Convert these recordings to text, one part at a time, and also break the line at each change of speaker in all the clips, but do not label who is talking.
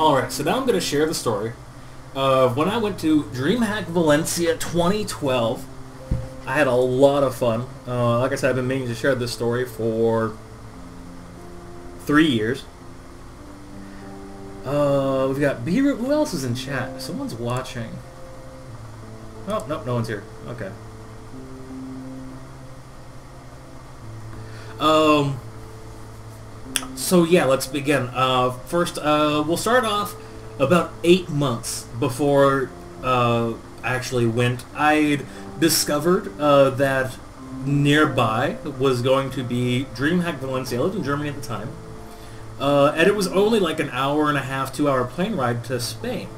Alright, so now I'm going to share the story of when I went to Hack Valencia 2012. I had a lot of fun. Like I said, I've been meaning to share this story for 3 years. We've got Beaver. Who else is in chat? Someone's watching. Oh, nope, no one's here. Okay. So yeah, let's begin. First, we'll start off about 8 months before I actually went. I'd discovered that nearby was going to be Hack Valencia. I lived in Germany at the time. And it was only like an hour and a half, 2 hour plane ride to Spain.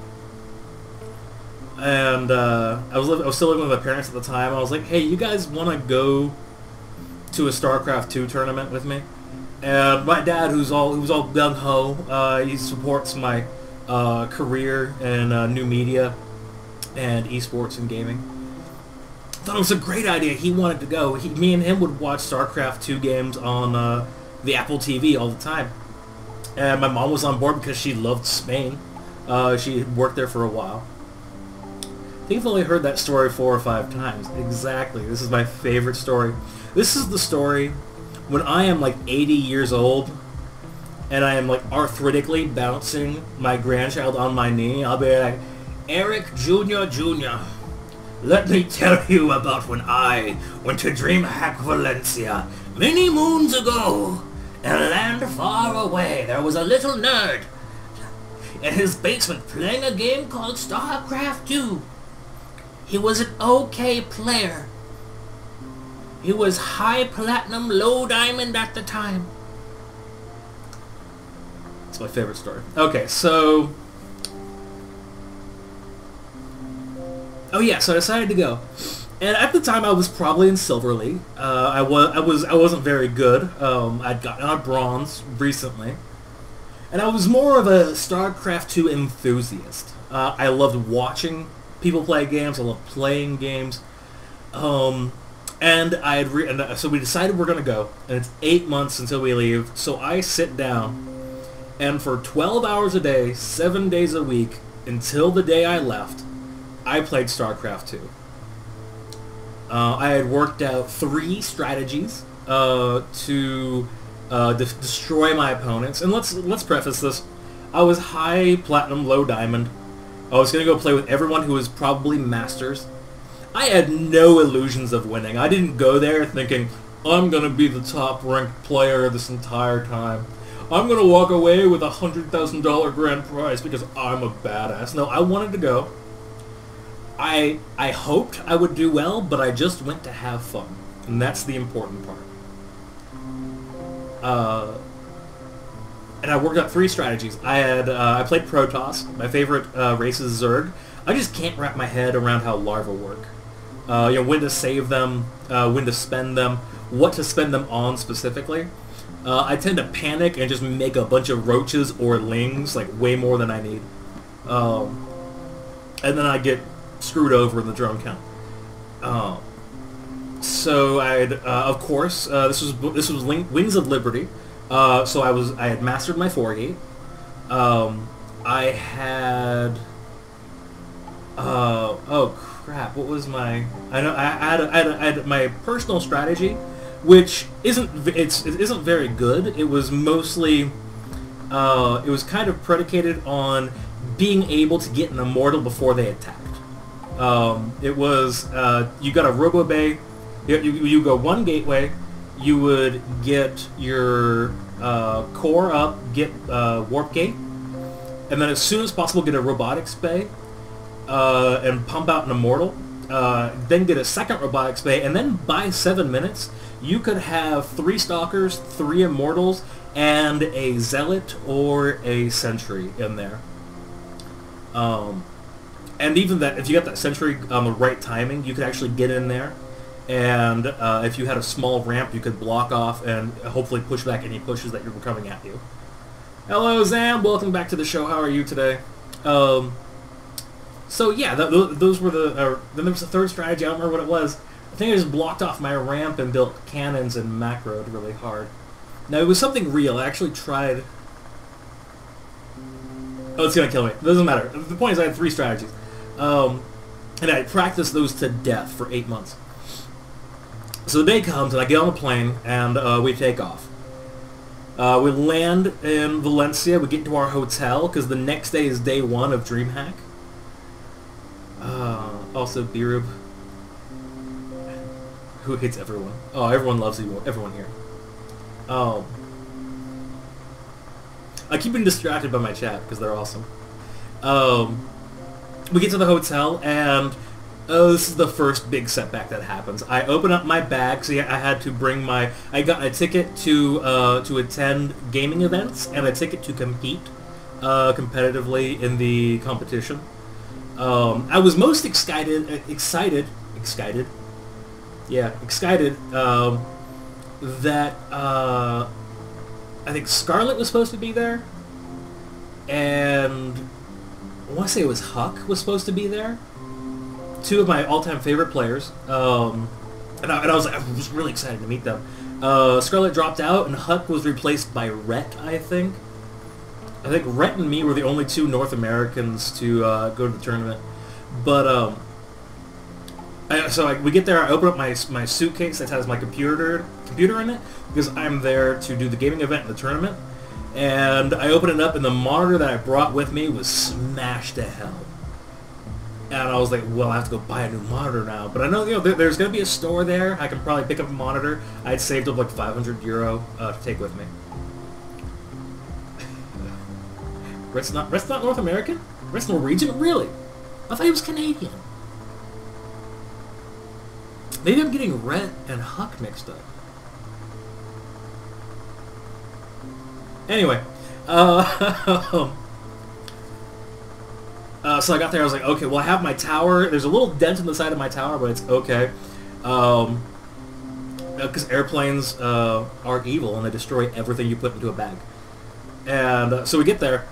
And I was still living with my parents at the time. I was like, hey, you guys want to go to a StarCraft 2 tournament with me? And my dad, who's all gung-ho, he supports my career in new media and esports and gaming. Thought it was a great idea. He wanted to go. Me and him would watch StarCraft 2 games on the Apple TV all the time. And my mom was on board because she loved Spain. She had worked there for a while. I think I've only heard that story 4 or 5 times. Exactly. This is my favorite story. This is the story when I am like 80 years old and I am like arthritically bouncing my grandchild on my knee. I'll be like, Eric Jr., let me tell you about when I went to Hack Valencia many moons ago. In a land far away, there was a little nerd in his basement playing a game called StarCraft 2. He was an okay player. He was high platinum, low diamond at the time. It's my favorite story. Okay, so... Oh yeah, so I decided to go. And at the time, I was probably in Silver League. I wasn't very good. I'd gotten a bronze recently, and I was more of a StarCraft 2 enthusiast. I loved watching people play games. I loved playing games. And so we decided we're gonna go, and it's 8 months until we leave. So I sit down, and for 12 hours a day, 7 days a week, until the day I left, I played StarCraft 2. I had worked out 3 strategies to destroy my opponents. And let's preface this. I was high platinum, low diamond. I was going to go play with everyone who was probably masters. I had no illusions of winning. I didn't go there thinking, I'm going to be the top ranked player this entire time. I'm going to walk away with a $100,000 grand prize because I'm a badass. No, I wanted to go. I hoped I would do well, but I just went to have fun, and that's the important part. And I worked out 3 strategies. I played Protoss. My favorite race is Zerg. I just can't wrap my head around how larvae work. When to save them, when to spend them, what to spend them on specifically. I tend to panic and just make a bunch of roaches or lings, like way more than I need. And then I get screwed over in the drone count. So of course, this was Wings of Liberty. So I had mastered my 4-gate. I had oh crap, what was my? I had my personal strategy, which isn't very good. It was mostly it was kind of predicated on being able to get an immortal before they attacked. It was, you got a Robo Bay, you go 1 gateway, you would get your core up, get Warp Gate, and then as soon as possible get a Robotics Bay, and pump out an Immortal, then get a second Robotics Bay, and then by 7 minutes, you could have 3 Stalkers, 3 Immortals, and a Zealot or a Sentry in there. And even that, if you got that Sentry on the right timing, you could actually get in there. And if you had a small ramp, you could block off and hopefully push back any pushes that were coming at you. Hello, Zam. Welcome back to the show. How are you today? So yeah, those were the... then there was a 3rd strategy. I don't remember what it was. I think I just blocked off my ramp and built cannons and macroed really hard. Now, it was something real. I actually tried... Oh, it's gonna kill me. It doesn't matter. The point is, I had 3 strategies, and I practiced those to death for 8 months. So the day comes, and I get on the plane, and we take off. We land in Valencia. We get to our hotel because the next day is day 1 of DreamHack. Also, Birub, who hates everyone. Oh, everyone loves everyone here. I keep being distracted by my chat because they're awesome. We get to the hotel, and this is the first big setback that happens. I open up my bag. See, I had to bring my... I got a ticket to attend gaming events and a ticket to compete competitively in the competition. I was most excited that I think Scarlet was supposed to be there, and I want to say it was Huck was supposed to be there. 2 of my all-time favorite players, and I was really excited to meet them. Scarlet dropped out, and Huck was replaced by Rhett, I think. I think Rhett and me were the only 2 North Americans to go to the tournament. But we get there. I open up my suitcase that has my computer in it because I'm there to do the gaming event and the tournament. And I open it up, and the monitor that I brought with me was smashed to hell. And I was like, well, I have to go buy a new monitor now. But I know, there's going to be a store there. I can probably pick up a monitor. I had saved up like €500 to take with me. Rhett's not North American? Rhett's Norwegian? Really? I thought he was Canadian. Maybe I'm getting Rhett and Huck mixed up. Anyway, so I got there, I was like, okay, well, I have my tower. There's a little dent in the side of my tower, but it's okay. Because airplanes are evil, and they destroy everything you put into a bag. And so we get there.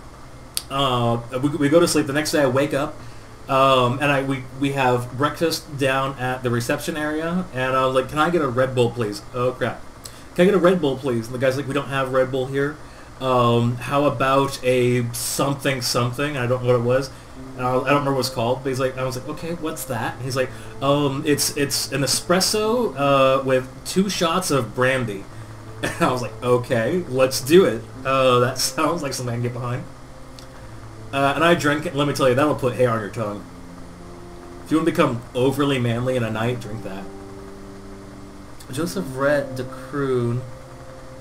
We go to sleep. The next day I wake up, and we have breakfast down at the reception area, and I was like, can I get a Red Bull, please? Oh, crap. Can I get a Red Bull, please? And the guy's like, we don't have Red Bull here. How about a something? I don't know what it was. I don't remember what it's called, but he's like, I was like, okay, what's that? And he's like, it's an espresso with 2 shots of brandy. And I was like, okay, let's do it. That sounds like something I can get behind. And I drank it, and let me tell you, that'll put hair on your tongue. If you want to become overly manly in a night, drink that. Joseph Rhett de Kroon,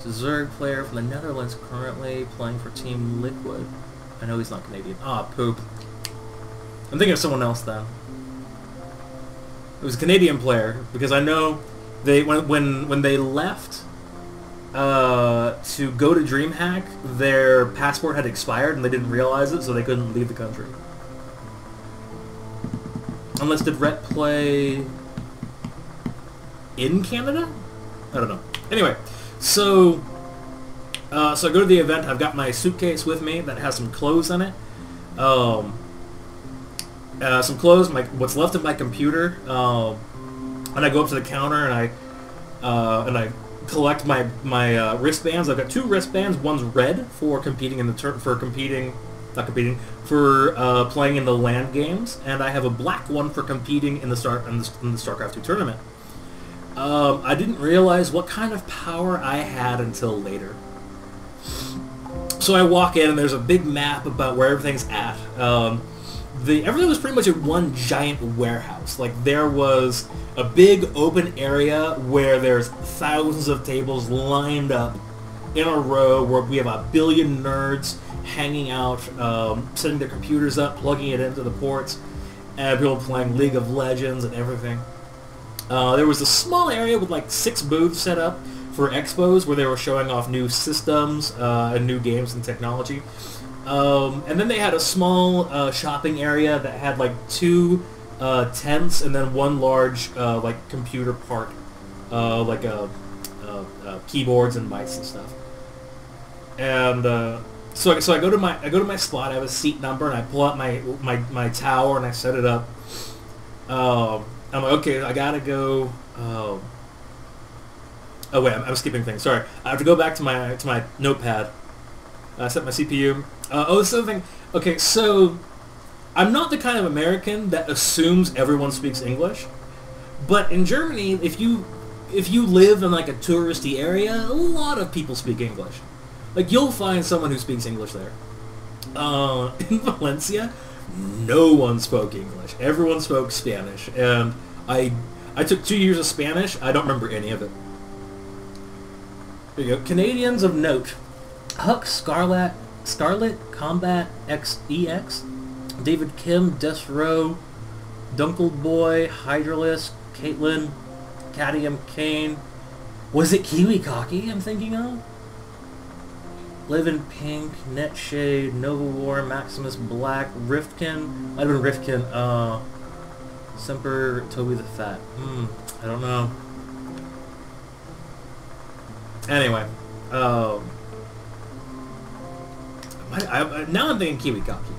Zerg player from the Netherlands, currently playing for Team Liquid. I know he's not Canadian. Ah, poop. I'm thinking of someone else then. It was a Canadian player because I know they when they left to go to DreamHack, their passport had expired and they didn't realize it, so they couldn't leave the country. Unless did Rhett play in Canada? I don't know. Anyway, so I go to the event. I've got my suitcase with me that has some clothes in it. Some clothes, what's left of my computer, and I go up to the counter and I collect my wristbands. I've got 2 wristbands. One's red for competing in the playing in the LAN games, and I have a black one for competing in the StarCraft 2 tournament. I didn't realize what kind of power I had until later. So I walk in, and there's a big map about where everything's at. Everything was pretty much in one giant warehouse. Like, there was a big open area where there's thousands of tables lined up in a row where we have a billion nerds hanging out, setting their computers up, plugging it into the ports, and people playing League of Legends and everything. There was a small area with like 6 booths set up for expos where they were showing off new systems and new games and technology. And then they had a small shopping area that had like 2 tents and then 1 large like computer part, like keyboards and mice and stuff. And so I go to my slot. I have a seat number, and I pull out my tower and I set it up. I'm like, okay, I gotta go. Oh wait, I'm skipping things. Sorry, I have to go back to my notepad. Set my CPU. Oh, something. Okay, so I'm not the kind of American that assumes everyone speaks English, but in Germany, if you live in like a touristy area, a lot of people speak English. Like you'll find someone who speaks English there. In Valencia, no one spoke English. Everyone spoke Spanish, and I took 2 years of Spanish. I don't remember any of it. There you go. Canadians of note: Huck Scarlet Combat XEX, David Kim, Desro, Dunkleboy, Hydralisk, Caitlin, Cadmium Kane. Was it Kiwi Cocky I'm thinking of? Live in Pink, Netshade, Nova War, Maximus Black, Riftkin. Might have been Riftkin. Semper Toby the Fat. I don't know. Anyway, now I'm thinking Kiwi Cocky.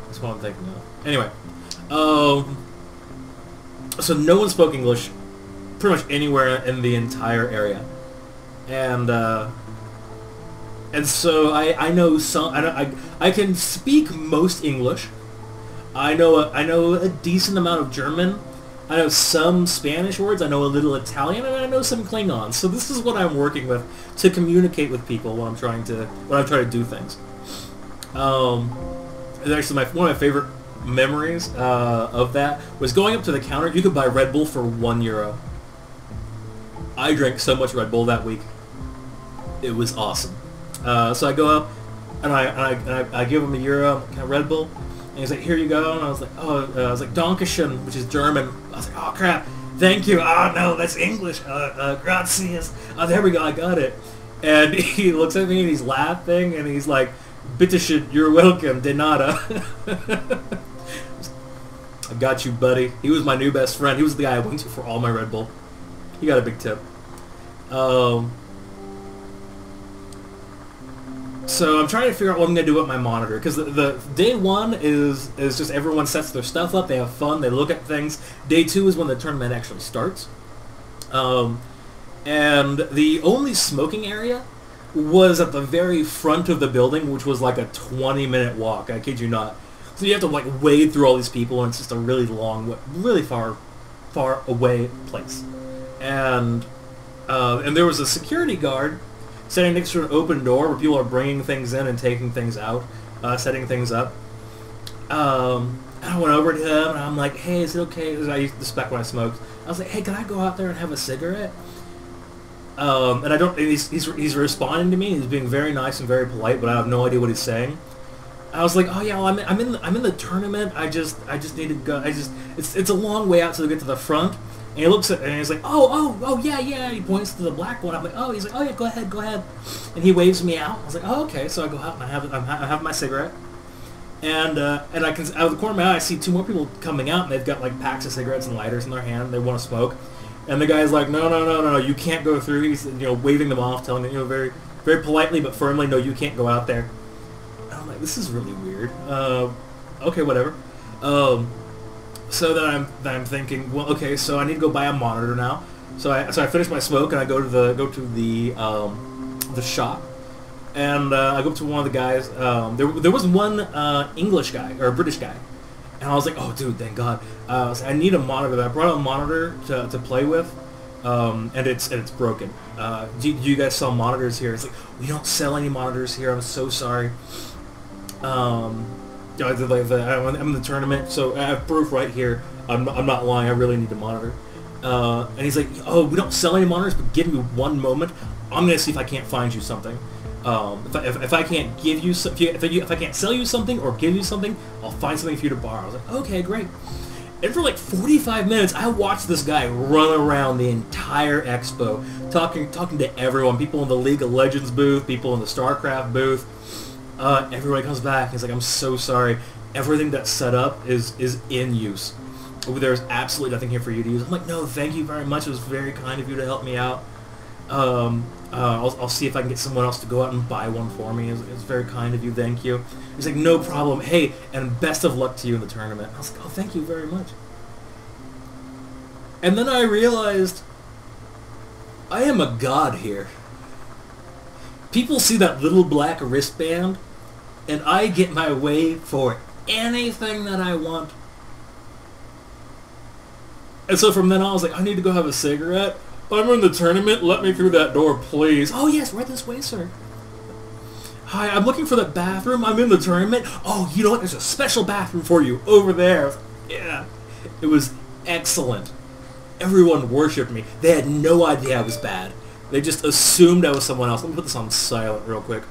That's what I'm thinking of. Anyway, so no one spoke English pretty much anywhere in the entire area, and so I know some. I can speak most English. I know a decent amount of German. I know some Spanish words. I know a little Italian, and I know some Klingon. So this is what I'm working with to communicate with people when I'm trying to do things. And actually, one of my favorite memories of that was going up to the counter. You could buy Red Bull for €1. I drank so much Red Bull that week. It was awesome. So I go up and I give him €1, kind of Red Bull, and he's like, "Here you go." And I was like, "Dankeschön," which is German. I was like, "Oh crap, thank you." "Oh no, that's English. Gracias." "Oh, there we go, I got it." And he looks at me and he's laughing and he's like, "Bitteschön, you're welcome, de nada." I got you, buddy. He was my new best friend. He was the guy I went to for all my Red Bull. He got a big tip. So I'm trying to figure out what I'm going to do with my monitor, because the day one is just everyone sets their stuff up, they have fun, they look at things. Day two is when the tournament actually starts. And the only smoking area was at the very front of the building, which was like a 20-minute walk, I kid you not. So you have to like wade through all these people, and it's just a really long, really far away place. And there was a security guard standing next to an open door where people are bringing things in and taking things out, setting things up. And I went over to him and I'm like, "Hey, is it okay?" I used this back when I smoked. I was like, "Hey, can I go out there and have a cigarette?" And I don't. He's responding to me. He's being very nice and very polite, but I have no idea what he's saying. I was like, "Oh yeah, well, I'm in the tournament. I just need to go. It's a long way out to get to the front." And he looks at and he's like, oh yeah. And he points to the black one. I'm like, oh. He's like, "Oh yeah, go ahead." And he waves me out. I was like, "Oh okay." So I go out and I have my cigarette. And I can, out of the corner of my eye, I see two more people coming out, and they've got like packs of cigarettes and lighters in their hand. And they want to smoke. And the guy's like, no, you can't go through. He's waving them off, telling them very very politely but firmly, "No, you can't go out there." And I'm like, this is really weird. Okay, whatever. So then I'm thinking, well, okay, so I need to go buy a monitor now. So I finish my smoke and I go to the shop, and I go up to one of the guys. There was one English guy or a British guy, and I was like, "Oh, dude, thank God." I need a monitor. I brought a monitor to play with, and it's broken. Do you guys sell monitors here? It's like, "We don't sell any monitors here. I'm so sorry." I'm in the tournament, so I have proof right here. I'm not lying. I really need a monitor. And he's like, "Oh, we don't sell any monitors, but give me one moment. I'm gonna see if I can't find you something. If I can't give you if I can't sell you something or give you something, I'll find something for you to borrow." I was like, "Okay, great." And for like 45 minutes, I watched this guy run around the entire expo, talking to everyone. People in the League of Legends booth, people in the StarCraft booth. Everybody comes back. He's like, "I'm so sorry. Everything that's set up is in use. There's absolutely nothing here for you to use." I'm like, "No, thank you very much. It was very kind of you to help me out. I'll see if I can get someone else to go out and buy one for me. It's very kind of you. Thank you." He's like, "No problem. Hey, and best of luck to you in the tournament." I was like, "Oh, thank you very much." And then I realized I am a god here. People see that little black wristband, and I get my way for anything that I want. And so from then on, I was like, I need to go have a cigarette. I'm in the tournament. Let me through that door, please. Oh, yes, right this way, sir. Hi, I'm looking for the bathroom. I'm in the tournament. Oh, you know what? There's a special bathroom for you over there. Yeah. It was excellent. Everyone worshipped me. They had no idea I was bad. They just assumed I was someone else. Let me put this on silent real quick.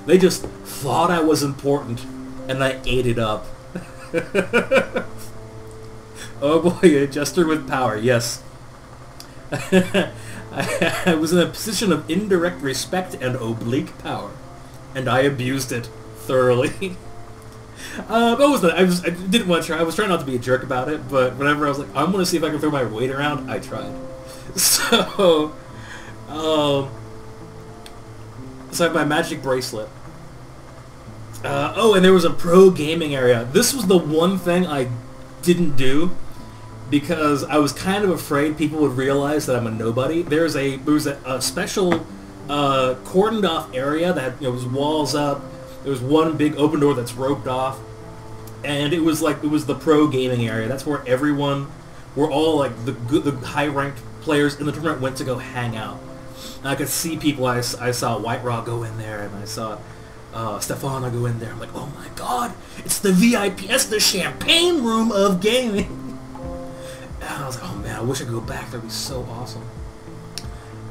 They just thought I was important, and I ate it up. Oh boy, a jester with power, yes. I was in a position of indirect respect and oblique power, and I abused it thoroughly. I didn't want to try. I was trying not to be a jerk about it, but whenever I was like, I'm going to see if I can throw my weight around, I tried. So I have my magic bracelet. Oh, and there was a pro gaming area. This was the one thing I didn't do because I was kind of afraid people would realize that I'm a nobody. There was a special cordoned off area that was walls up. There was one big open door that's roped off, and it was the pro gaming area. That's where all like the high ranked players in the tournament went to go hang out. And I could see people. I saw White Raw go in there, and I saw Stefano go in there. I'm like, oh my god, it's the VIP, it's the champagne room of gaming. And I was like, oh man, I wish I could go back. That'd be so awesome.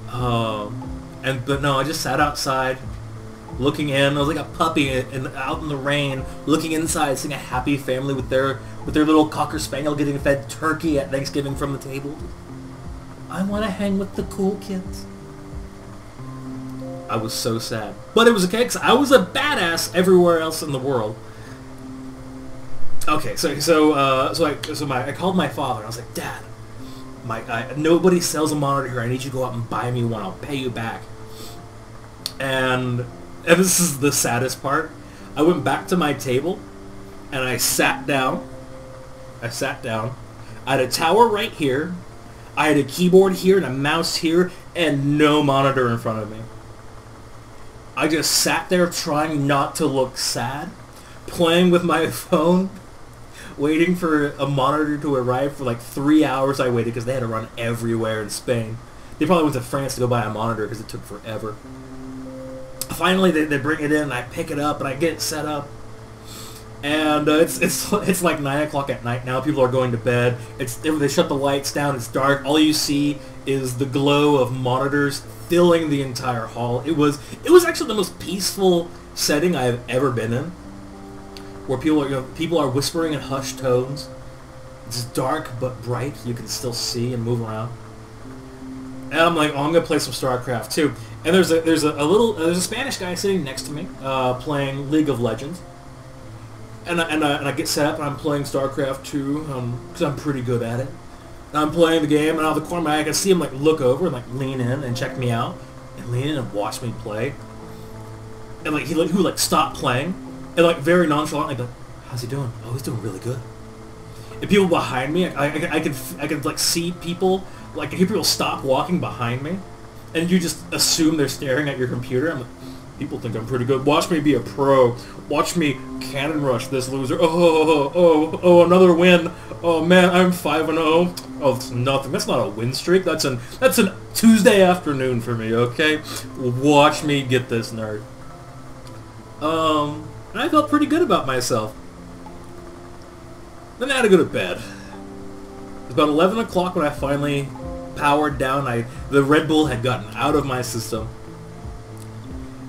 But no, I just sat outside, looking in. I was like a puppy out in the rain, looking inside, seeing a happy family with their little cocker spaniel getting fed turkey at Thanksgiving from the table. I want to hang with the cool kids. I was so sad, but it was okay because I was a badass everywhere else in the world. Okay, so I called my father. I was like, Dad, nobody sells a monitor here. I need you to go out and buy me one. I'll pay you back. And this is the saddest part. I went back to my table, and I sat down. I had a tower right here. I had a keyboard here and a mouse here, and no monitor in front of me. I just sat there trying not to look sad, playing with my phone, waiting for a monitor to arrive. For like 3 hours I waited because they had to run everywhere in Spain. They probably went to France to go buy a monitor because it took forever. Finally they bring it in, and I pick it up and I get it set up. And it's like 9 o'clock at night now. People are going to bed. They shut the lights down. It's dark. All you see is the glow of monitors filling the entire hall. It was actually the most peaceful setting I've ever been in, where people are whispering in hushed tones. It's dark but bright. You can still see and move around. And I'm like, oh, I'm gonna play some StarCraft too. And there's a Spanish guy sitting next to me playing League of Legends. And I get set up and I'm playing StarCraft 2 because I'm pretty good at it. And I'm playing the game, and out of the corner of my eye I can see him like look over and like lean in and check me out, and lean in and watch me play. And like he would stop playing and like very nonchalantly be like, how's he doing? Oh, he's doing really good. And people behind me, I could like see people, like hear people stop walking behind me, and you just assume they're staring at your computer. I'm like, people think I'm pretty good. Watch me be a pro. Watch me cannon rush this loser. Oh, another win. Oh man, I'm 5-0. Oh, it's nothing. That's not a win streak. That's an Tuesday afternoon for me. Okay, watch me get this nerd. And I felt pretty good about myself. Then I had to go to bed. It was about 11 o'clock when I finally powered down. The Red Bull had gotten out of my system.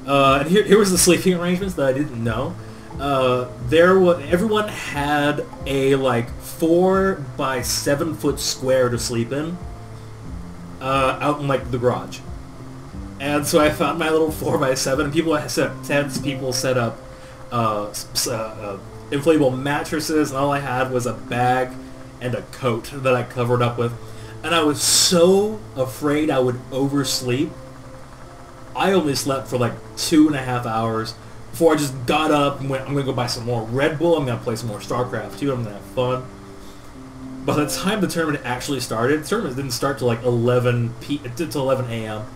And here was the sleeping arrangements that I didn't know. Everyone had a like 4 by 7 foot square to sleep in, out in like the garage. And so I found my little 4 by 7. And people set up tents. People set up inflatable mattresses, and all I had was a bag and a coat that I covered up with. And I was so afraid I would oversleep. I only slept for like 2.5 hours before I just got up and went, I'm going to go buy some more Red Bull, I'm going to play some more StarCraft 2, I'm going to have fun. By the time the tournament actually started, the tournament didn't start till like 11 a.m.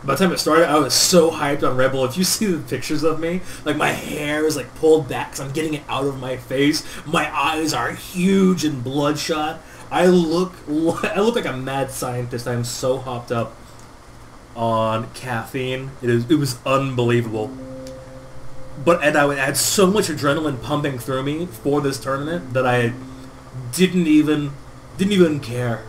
By the time it started, I was so hyped on Red Bull. If you see the pictures of me, like my hair is like pulled back because I'm getting it out of my face. My eyes are huge and bloodshot. I look like a mad scientist. I'm so hopped up on caffeine. It was unbelievable. And I had so much adrenaline pumping through me for this tournament that I didn't even care.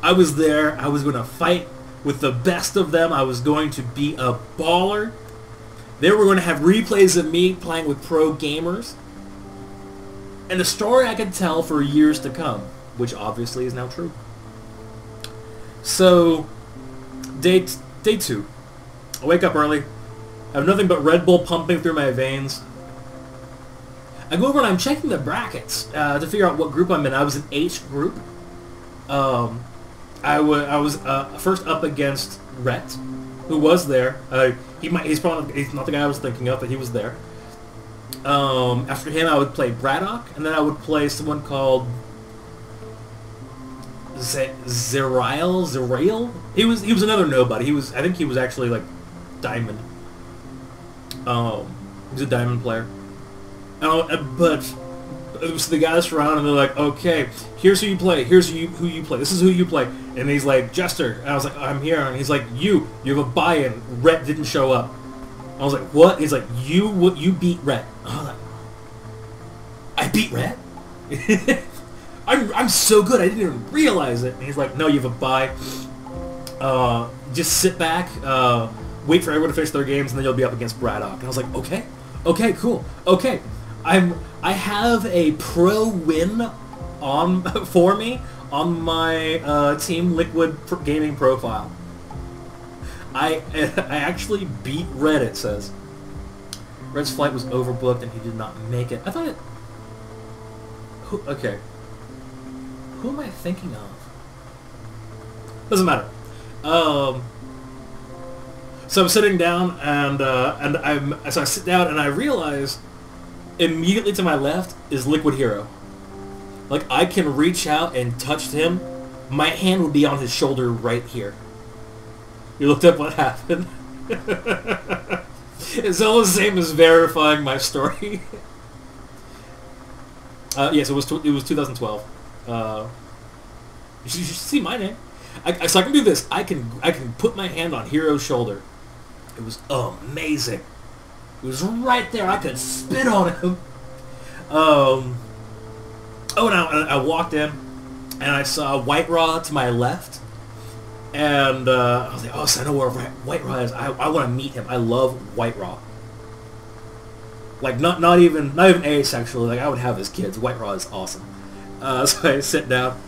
I was there. I was going to fight with the best of them. I was going to be a baller. They were going to have replays of me playing with pro gamers. And a story I could tell for years to come, which obviously is now true. So, day 2. I wake up early. I have nothing but Red Bull pumping through my veins. I go over and I'm checking the brackets to figure out what group I'm in. I was in H group. I was first up against Rhett, who was there. He's not the guy I was thinking of, but he was there. After him, I would play Braddock, and then I would play someone called Zerail. He was another nobody. I think he was actually like Diamond. He was a Diamond player. But so the guys around and they're like, okay, here's who you play. Here's who you play. This is who you play. And he's like, Jester. And I was like, I'm here. And he's like, you have a buy-in. Rhett didn't show up. I was like, what? He's like, you beat Rhett. I was like, I beat Rhett? I'm so good. I didn't even realize it. And he's like, no, you have a buy. Just sit back, wait for everyone to finish their games, and then you'll be up against Braddock. And I was like, okay, cool, okay. I have a pro win for me on my Team Liquid gaming profile. I actually beat Red, it says. Red's flight was overbooked and he did not make it. I thought it... Okay. Who am I thinking of? Doesn't matter. So I'm sitting down and so I sit down and I realize immediately to my left is Liquid Hero. Like, I can reach out and touch him. My hand would be on his shoulder right here. You looked up what happened. It's all the same as verifying my story. Yes, it was 2012. You should see my name. So I can do this. I can put my hand on Hero's shoulder. It was amazing. It was right there. I could spit on him. And I walked in, and I saw White Raw to my left, and I was like, oh, so I know where White Raw is. I want to meet him. I love White Raw. Like, not even asexually. Like, I would have his kids. White Raw is awesome. So I sit down,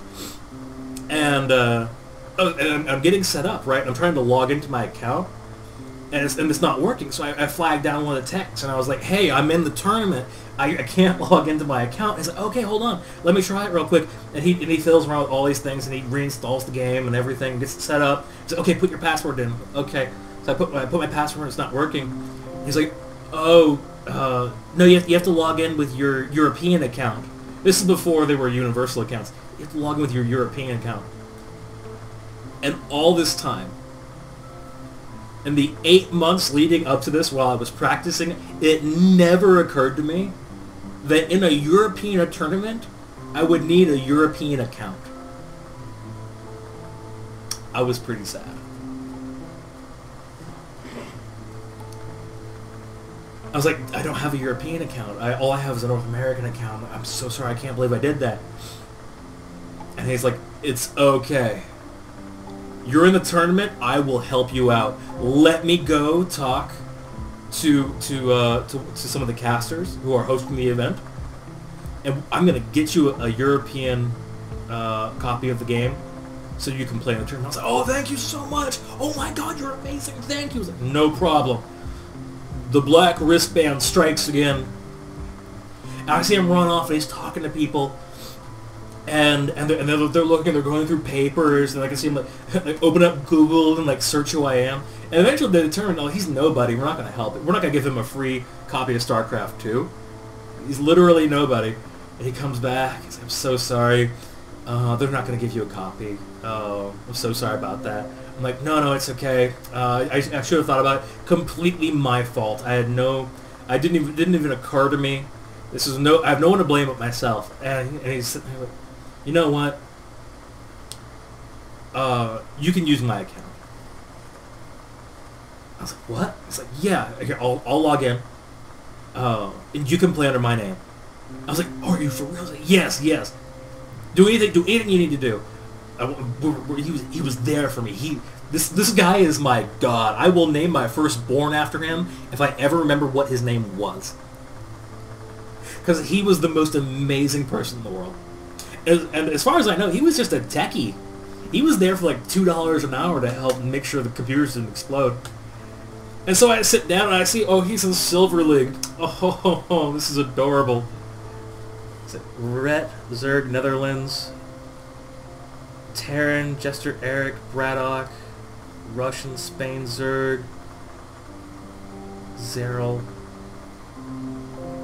and I'm getting set up, right? I'm trying to log into my account, and it's not working. So I flagged down one of the texts, and I was like, hey, I'm in the tournament. I can't log into my account. He's like, okay, hold on. Let me try it real quick. And he fills around with all these things, and he reinstalls the game and everything, gets it set up. He's like, okay, put your password in. Okay. So I put my password in. It's not working. He's like, oh, no, you have to log in with your European account. This is before there were universal accounts. You have to log in with your European account. And all this time, in the 8 months leading up to this while I was practicing, it never occurred to me that in a European tournament, I would need a European account. I was pretty sad. I was like, I don't have a European account. All I have is a North American account. I'm so sorry. I can't believe I did that. And he's like, it's okay. You're in the tournament. I will help you out. Let me go talk to some of the casters who are hosting the event, and I'm gonna get you a European copy of the game so you can play in the tournament. I was like, oh, thank you so much. Oh my God, you're amazing. Thank you. I was like, no problem. The black wristband strikes again. And I see him run off, and he's talking to people. And they're looking, they're going through papers, and I can see him like open up Google and like search who I am. And eventually they determine, oh, he's nobody. We're not going to help it. We're not going to give him a free copy of StarCraft 2. He's literally nobody. And he comes back. He's like, I'm so sorry. They're not going to give you a copy. I'm so sorry about that. I'm like, no, it's okay. I should have thought about it. Completely my fault. I didn't even occur to me. I have no one to blame but myself. And he's sitting there like, you know what? You can use my account. I was like, what? He's like, yeah. Here, I'll log in. And you can play under my name. I was like, are you for real? Like, yes. Do anything you need to do. He was there for me. This guy is my god. I will name my firstborn after him if I ever remember what his name was. Because he was the most amazing person in the world. And as far as I know, he was just a techie. He was there for like $2 an hour to help make sure the computers didn't explode. And so I sit down and I see, oh, he's in Silver League. Oh, this is adorable. Is it Rhett, Zerg, Netherlands, Terran, Jester, Eric, Braddock, Russian, Spain, Zerg, Zeril.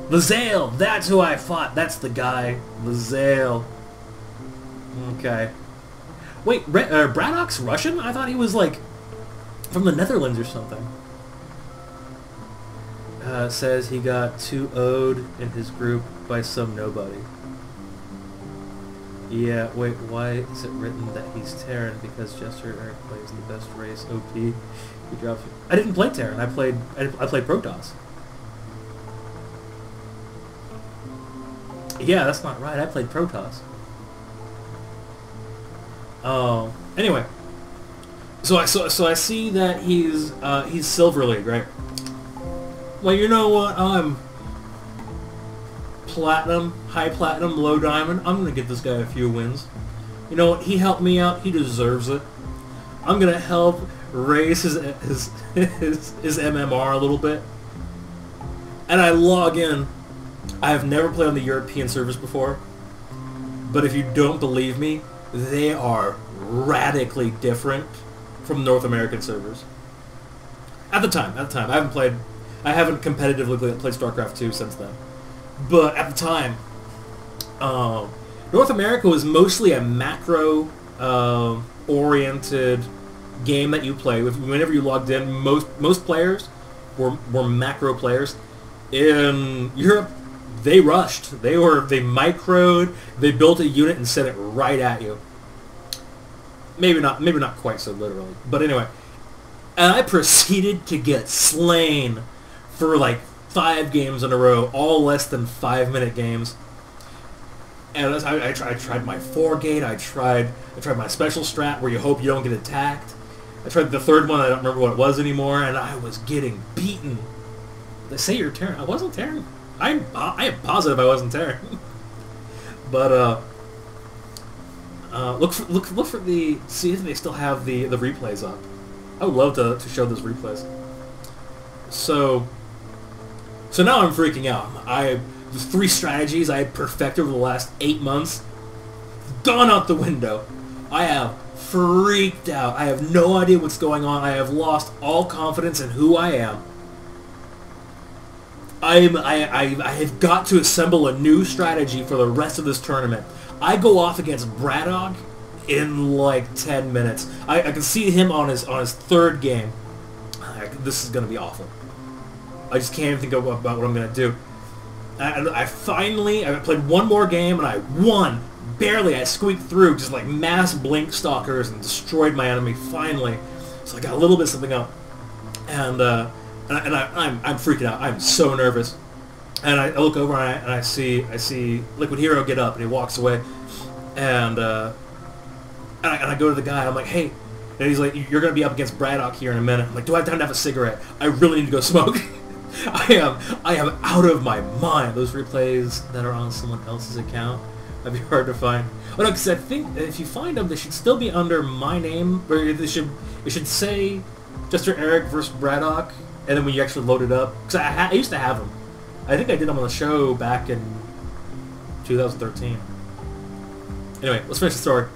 Lazale! That's who I fought! That's the guy. Lazale. Okay. Wait, Braddock's Russian? I thought he was, like, from the Netherlands or something. Says he got 2-0'd in his group by some nobody. Yeah, wait, why is it written that he's Terran? Because Jester Eric plays the best race, OP. He drops it. I didn't play Terran, I played Protoss. Yeah, that's not right, I played Protoss. Anyway. So I see that he's Silver League, right? Well, you know what? I'm platinum, high platinum, low diamond. I'm gonna give this guy a few wins. You know what? He helped me out. He deserves it. I'm gonna help raise his MMR a little bit. And I log in. I have never played on the European servers before, but if you don't believe me, they are radically different from North American servers. At the time, I haven't competitively played StarCraft 2 since then. But at the time, North America was mostly a macro-oriented game that you play. Whenever you logged in, most players were macro players. In Europe, they rushed. They microed. They built a unit and sent it right at you. Maybe not quite so literally, but anyway. And I proceeded to get slain for like 5 games in a row, all less than 5-minute games. And I tried my 4-gate, I tried my special strat where you hope you don't get attacked. I tried the third one, I don't remember what it was anymore, and I was getting beaten. They say you're Terran. I wasn't Terran. I am positive I wasn't Terran. But look for see if they still have the replays up. I would love to show those replays. So now I'm freaking out. The 3 strategies I had perfected over the last 8 months, gone out the window. I have freaked out. I have no idea what's going on. I have lost all confidence in who I am. I have got to assemble a new strategy for the rest of this tournament. I go off against Braddock in like 10 minutes. I can see him on his 3rd game. This is gonna be awful. I just can't even think about what I'm gonna do. I played one more game and I won. Barely. I squeaked through, just like mass blink stalkers and destroyed my enemy finally. So I got a little bit of something up, and I'm freaking out. I'm so nervous. And I look over and I see Liquid Hero get up and he walks away, and I go to the guy. I'm like, hey. And he's like, you're going to be up against Braddock here in a minute. I'm like, do I have time to have a cigarette? I really need to go smoke. I am out of my mind. Those replays that are on someone else's account, that'd be hard to find. Oh no, because I think if you find them, they should still be under my name. Or it should say Jester Eric versus Braddock, and then when you actually load it up. Because I used to have them. I think I did them on the show back in 2013. Anyway, let's finish the story.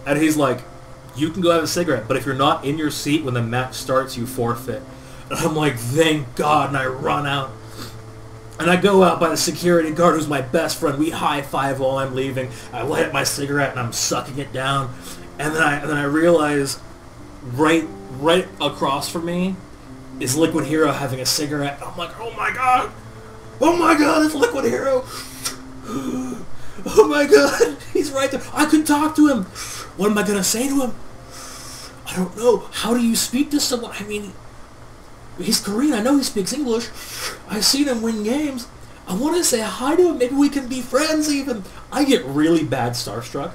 And he's like, you can go have a cigarette, but if you're not in your seat when the match starts, you forfeit. And I'm like, thank God, and I run out. And I go out by the security guard, who's my best friend. We high-five while I'm leaving. I light up my cigarette, and I'm sucking it down. and then I realize right across from me is Liquid Hero having a cigarette. I'm like, oh my god, it's Liquid Hero. Oh my god, he's right there. I can talk to him. What am I gonna say to him? I don't know. How do you speak to someone? I mean, he's Korean. I know he speaks English. I've seen him win games. I want to say hi to him. Maybe we can be friends even. I get really bad starstruck.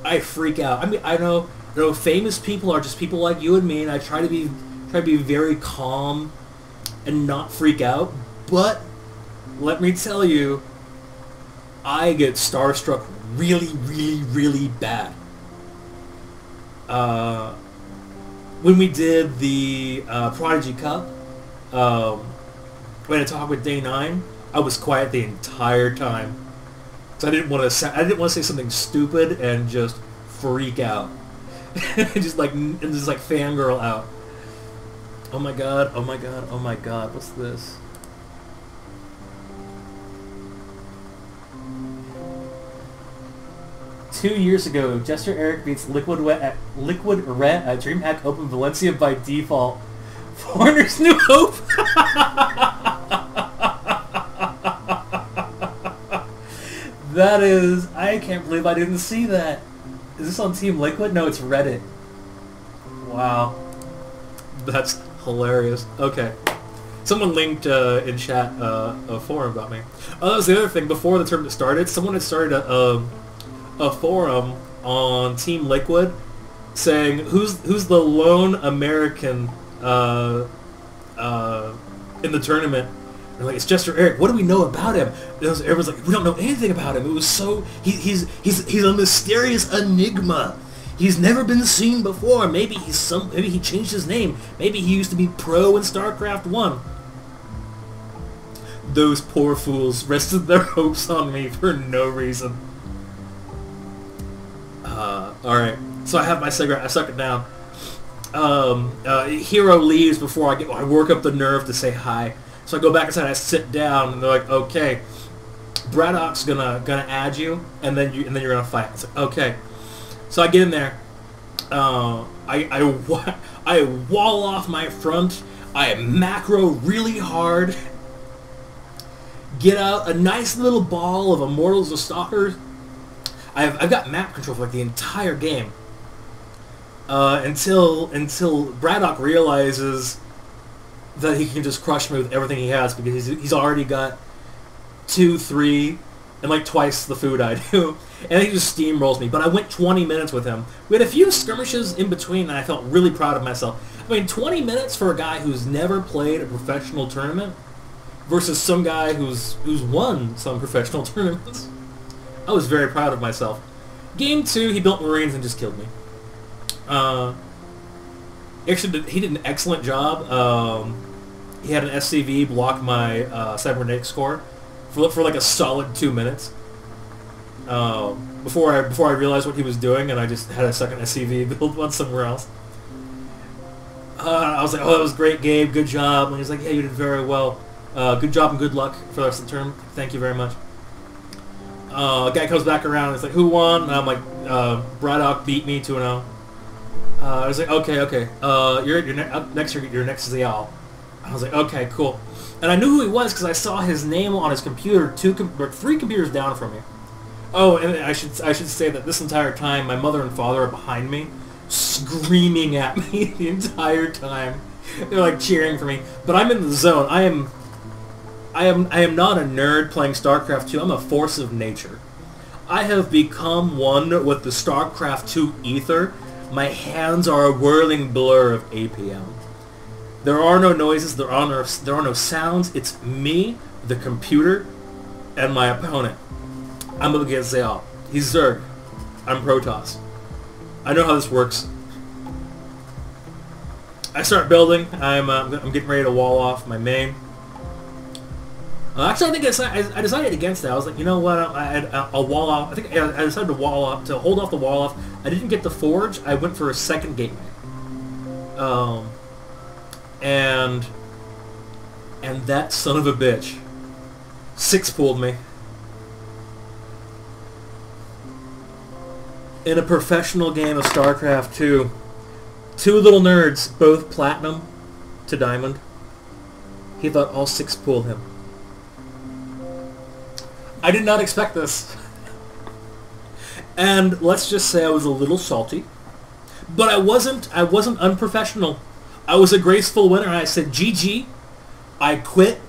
I freak out. I mean, I know famous people are just people like you and me, and I try to be very calm and not freak out. But let me tell you, I get starstruck really bad. When we did the Prodigy Cup, when I talked with Day 9, I was quiet the entire time. So I didn't want to say something stupid and just freak out. just like fangirl out. Oh my god, what's this? Two years ago, Jester Eric beats Liquid Red at DreamHack Open Valencia by default. Foreigner's New Hope! That is... I can't believe I didn't see that. Is this on Team Liquid? No, it's Reddit. Wow. That's hilarious. Okay. Someone linked in chat a forum about me. Oh, that was the other thing. Before the tournament started, someone had started a forum on Team Liquid saying who's the lone American in the tournament. They're like, it's Jester Eric. What do we know about him? Everyone's like, we don't know anything about him. It was so he's a mysterious enigma. He's never been seen before. Maybe he changed his name. Maybe he used to be pro in StarCraft 1. Those poor fools rested their hopes on me for no reason. Alright, so I have my cigarette, I suck it down. Hero leaves before I work up the nerve to say hi. So I go back inside, I sit down, and they're like, okay, Braddock's gonna add you, and then you're gonna fight. It's like, okay. So I get in there, I wall off my front, I macro really hard, get out a nice little ball of Immortals of Stalkers. I've got map control for like the entire game. Until Braddock realizes that he can just crush me with everything he has because he's already got 2, 3, and like twice the food I do. And he just steamrolls me. But I went 20 minutes with him. We had a few skirmishes in between and I felt really proud of myself. I mean, 20 minutes for a guy who's never played a professional tournament versus some guy who's won some professional tournaments. I was very proud of myself. Game 2, he built Marines and just killed me. Actually, he did an excellent job. He had an SCV block my cybernetic score for like a solid 2 minutes. Before I realized what he was doing, and I just had a second SCV build one somewhere else. I was like, oh, that was great, Gabe. Good job. And he's like, yeah, you did very well. Good job and good luck for the rest of the term. Thank you very much. A guy comes back around and he's like, who won? And I'm like, Braddock beat me 2-0. I was like, okay. Next is Zial. I was like, okay, cool. And I knew who he was because I saw his name on his computer 3 computers down from me. Oh, and I should say that this entire time, my mother and father are behind me, screaming at me the entire time. They're like cheering for me, but I'm in the zone. I am not a nerd playing StarCraft 2. I'm a force of nature. I have become one with the StarCraft 2 ether. My hands are a whirling blur of APM. There are no noises. There are no sounds. It's me, the computer, and my opponent. I'm up against Zayal. He's Zerg. I'm Protoss. I know how this works. I start building. I'm getting ready to wall off my main. Actually, I think I decided against that. I was like, you know what? I'll wall off. I think I decided to wall off, to hold off the wall off. I didn't get the forge. I went for a second gateway. And that son of a bitch 6 pulled me. In a professional game of StarCraft 2, two little nerds, both platinum to diamond, he thought all 6 pulled him. I did not expect this. And let's just say I was a little salty. But I wasn't unprofessional. I was a graceful winner. I said, GG. I quit.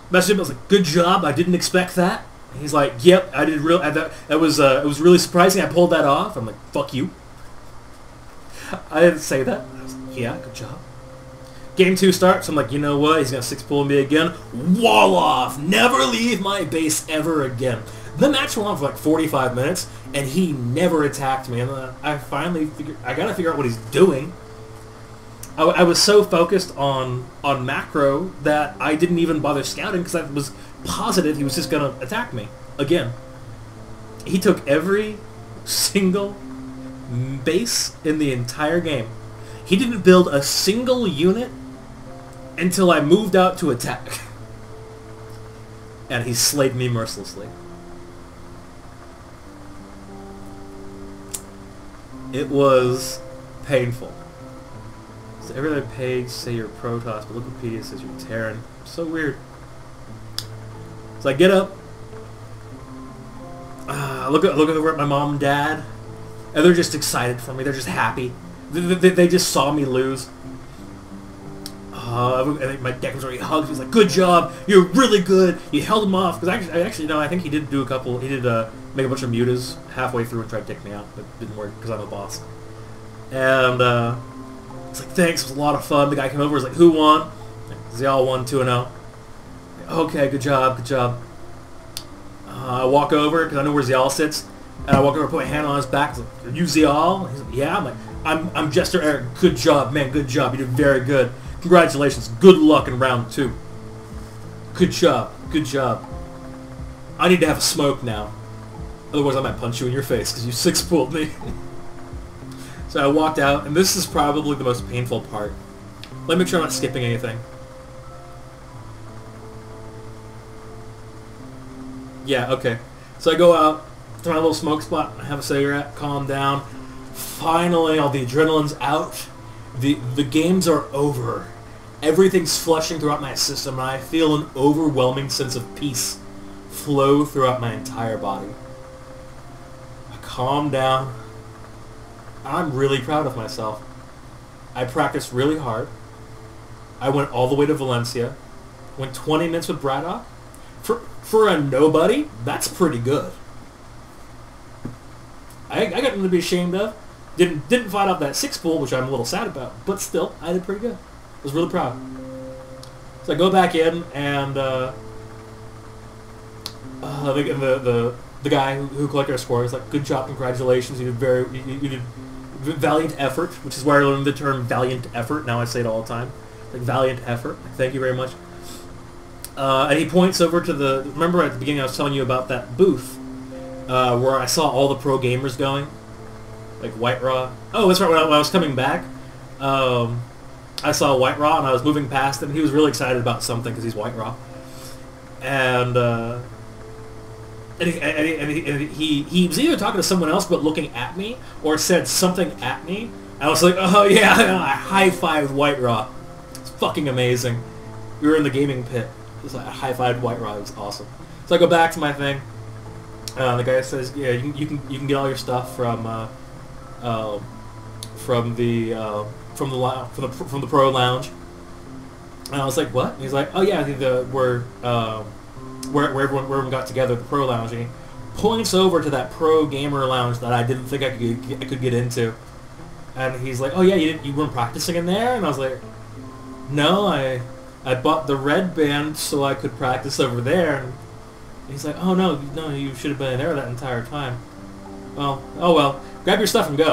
Messaged him, I was like, good job. I didn't expect that. He's like, yep, I did real. It was really surprising. I pulled that off. I'm like, fuck you. I didn't say that. I was like, yeah, good job. Game 2 starts. I'm like, you know what? He's gonna 6-pull me again. Wall off. Never leave my base ever again. The match went on for like 45 minutes, and he never attacked me. And I finally figured I gotta figure out what he's doing. I was so focused on macro that I didn't even bother scouting because I was positive he was just gonna attack me again. He took every single base in the entire game. He didn't build a single unit until I moved out to attack. And he slayed me mercilessly. It was painful. So every other page say you're Protoss, but Wikipedia says you're Terran. So weird. So I get up, look over at my mom and dad, and they're just excited for me. They're just happy. They just saw me lose. And my dad was already hugged. He's like, "Good job. You're really good. You held him off." Because actually, no. I think he did do a couple. He did make a bunch of mutas halfway through and tried to take me out, but it didn't work because I'm a boss. And it's like, "Thanks. It was a lot of fun." The guy came over. Was like, "Who won?" They all won 2-0. Okay, good job, good job. I walk over because I know where Zial sits, and I walk over, put my hand on his back. Like, "Are you Zial?" He's like, "Yeah." I'm like, "I'm Jester Eric. Good job, man. Good job. You did very good. Congratulations. Good luck in round 2. Good job. Good job. I need to have a smoke now. Otherwise I might punch you in your face because you 6-pulled me." So I walked out, and this is probably the most painful part. Let me make sure I'm not skipping anything. Yeah, okay. So I go out to my little smoke spot, I have a cigarette, calm down. Finally, all the adrenaline's out. The games are over. Everything's flushing throughout my system, and I feel an overwhelming sense of peace flow throughout my entire body. I calm down. I'm really proud of myself. I practiced really hard. I went all the way to Valencia. Went 20 minutes with Braddock. For a nobody, that's pretty good. I got nothing to be ashamed of. Didn't fight off that 6-pull, which I'm a little sad about, but still, I did pretty good. I was really proud. So I go back in, and the guy who collected our score is like, "Good job, congratulations, you did valiant effort," which is where I learned the term valiant effort. Now I say it all the time, like valiant effort. Thank you very much. And he points over to the. Remember at the beginning I was telling you about that booth where I saw all the pro gamers going, like White Raw. Oh, that's right. When I was coming back, I saw White Raw and I was moving past him. He was really excited about something because he's White Raw, and he was either talking to someone else but looking at me, or said something at me. And I was like, "Oh yeah!" I high-fived White Raw. It's fucking amazing. We were in the gaming pit. It was like I high-fived White Raw. It was awesome. So I go back to my thing. The guy says, "Yeah, you can get all your stuff from the pro lounge." And I was like, "What?" And he's like, "Oh yeah, where everyone got together, the pro lounge." And he points over to that pro gamer lounge that I didn't think I could get into. And he's like, "Oh yeah, you weren't practicing in there?" And I was like, "No, I bought the red band so I could practice over there." And he's like, "Oh no, you should have been in there that entire time." Well, oh well, grab your stuff and go.